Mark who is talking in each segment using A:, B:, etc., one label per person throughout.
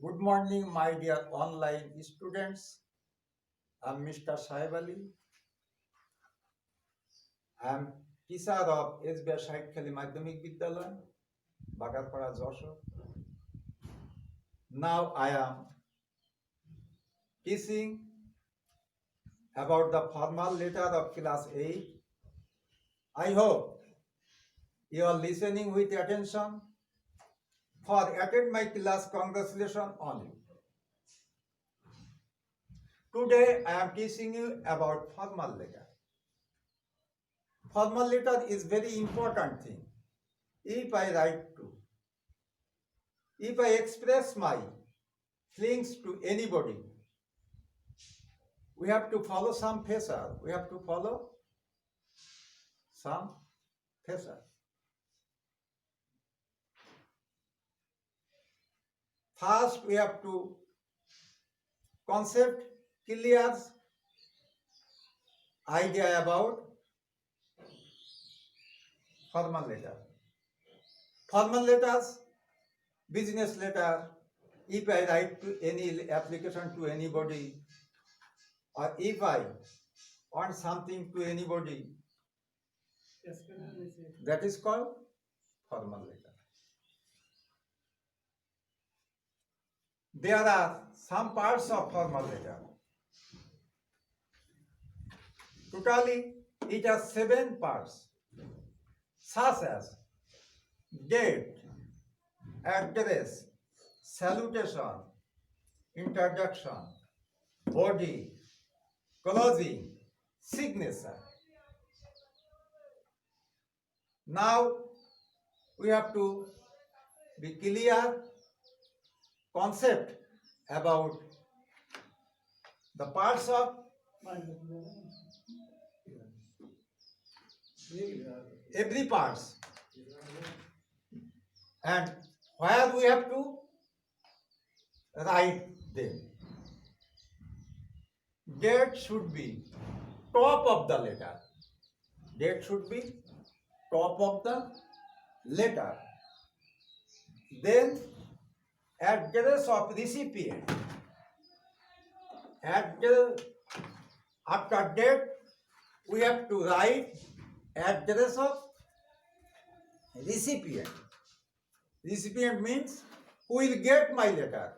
A: Good morning, my dear online students. I'm Mr. Saib Ali. I'm teacher of SBI Shahidkhali Madhyamik Bidyalaya, Bagarpara, Joshua. Now I am teaching about the formal letter of class 8. I hope you are listening with attention. For attend my class, congratulations on you. Today I am teaching you about formal letter. Formal letter is very important thing. If I express my feelings to anybody, we have to follow some phasor. We have to follow some phasor. First, we have to concept clear idea about formal letter. Formal letters, business letter, if I write to any application to anybody, or if I want something to anybody, that is called formal letter. There are some parts of formal letter. Totally, it has 7 parts, such as date, address, salutation, introduction, body, closing, signature. Now we have to be clear concept about the parts of every parts and where we have to write them. Date should be top of the letter. Date should be top of the letter. Then address of recipient. After date, we have to write address of recipient. Recipient means who will get my letter,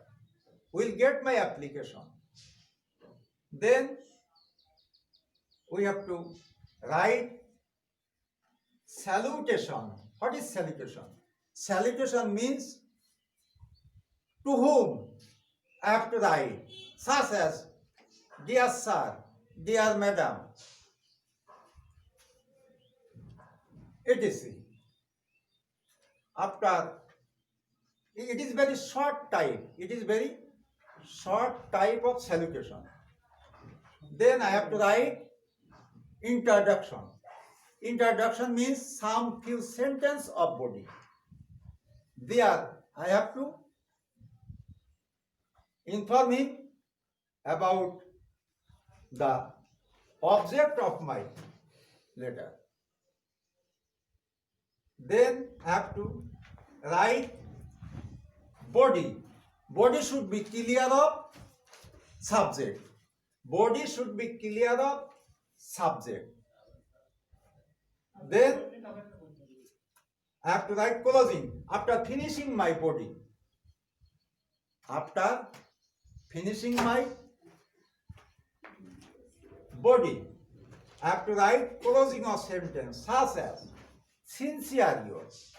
A: who will get my application. Then we have to write salutation. What is salutation? Salutation means to whom I have to write, such as dear sir, dear madam, etc. After, it is very short type. It is very short type of salutation. Then I have to write introduction. Introduction means some few sentences of body. There I have to inform him about the object of my letter. Then I have to write body. Body should be clear of subject. Body should be clear of subject. Then I have to write closing. After finishing my body, after finishing my body, I have to write closing of sentence, such as sincere yours,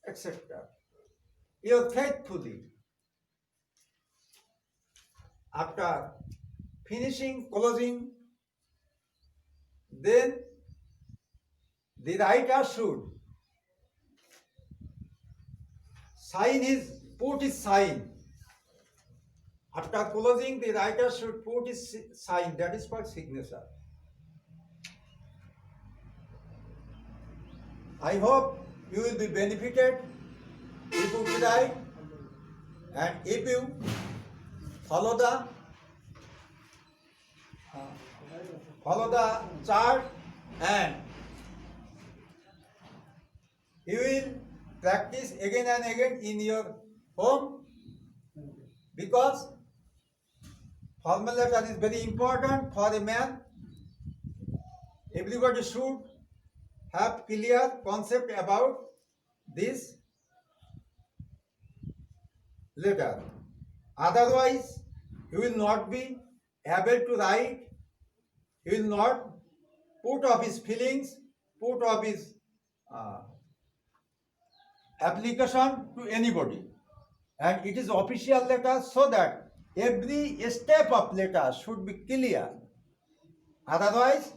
A: etc. Yours faithfully. After finishing closing, then the writer should put his sign. After closing, the writer should put his sign. That is called signature. I hope you will be benefited if you try and if you follow the chart, and you will practice again and again in your home, because formal letter is very important for a man. Everybody should have clear concept about this letter. Otherwise, he will not be able to write. He will not put of his feelings, put of his application to anybody. And it is official letter, so that every step of letter should be clear. Otherwise,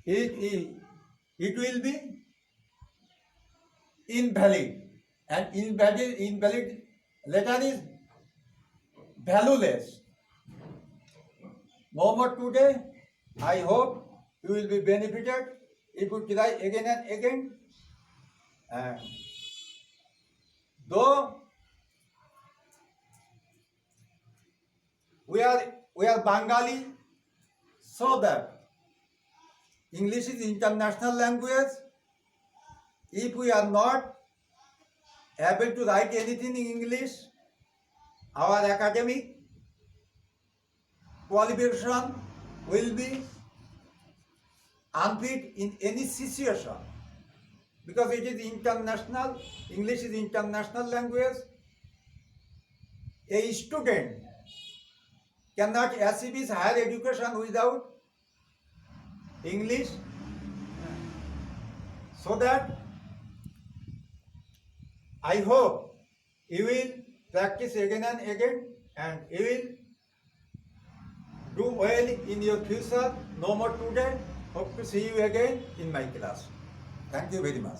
A: it will be invalid, and invalid letter is valueless. No more today. I hope you will be benefited if you try again and again. And though we are Bengali, so that English is international language. If we are not able to write anything in English, our academic qualification will be unfit in any situation, because it is international. English is international language. A student cannot achieve his higher education without English. So that I hope you will practice again and again, and you will do well in your future. No more today. Hope to see you again in my class. Thank you very much.